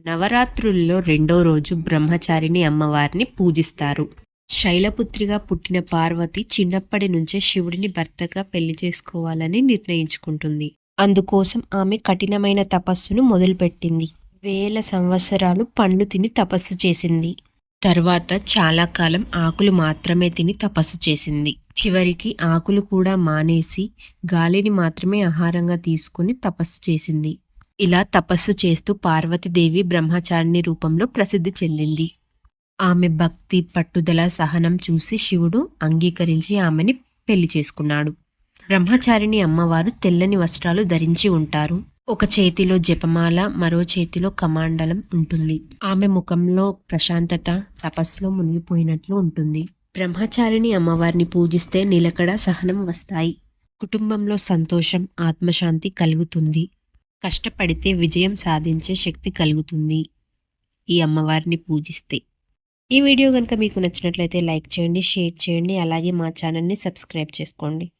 నవరాత్రుల్లో రెండో రోజు బ్రహ్మచారిణి అమ్మవారిని పూజిస్తారు. శైలపుత్రిగా పుట్టిన పార్వతి చిన్నప్పటి నుంచే శివుడిని భర్తగా పెళ్లి చేసుకోవాలని నిర్ణయించుకుంటుంది. అందుకోసం ఆమె కఠినమైన తపస్సును మొదలుపెట్టింది. వేల సంవత్సరాలు పండ్లు తిని తపస్సు చేసింది. తర్వాత చాలా కాలం ఆకులు మాత్రమే తిని తపస్సు చేసింది. చివరికి ఆకులు కూడా మానేసి గాలిని మాత్రమే ఆహారంగా తీసుకుని తపస్సు చేసింది. ఇలా తపస్సు చేస్తూ పార్వతీదేవి బ్రహ్మచారిణి రూపంలో ప్రసిద్ధి చెందింది. ఆమె భక్తి, పట్టుదల, సహనం చూసి శివుడు అంగీకరించి ఆమెని పెళ్లి చేసుకున్నాడు. బ్రహ్మచారిణి అమ్మవారు తెల్లని వస్త్రాలు ధరించి ఉంటారు. ఒక చేతిలో జపమాల, మరో చేతిలో కమండలం ఉంటుంది. ఆమె ముఖంలో ప్రశాంతత, తపస్సులో మునిగిపోయినట్లు ఉంటుంది. బ్రహ్మచారిణి అమ్మవారిని పూజిస్తే నిలకడ, సహనం వస్తాయి. కుటుంబంలో సంతోషం, ఆత్మశాంతి కలుగుతుంది. కష్టపడితే విజయం సాధించే శక్తి కలుగుతుంది ఈ అమ్మవారిని పూజిస్తే. ఈ వీడియో కనుక మీకు నచ్చినట్లయితే లైక్ చేయండి, షేర్ చేయండి, అలాగే మా ఛానల్ని సబ్స్క్రైబ్ చేసుకోండి.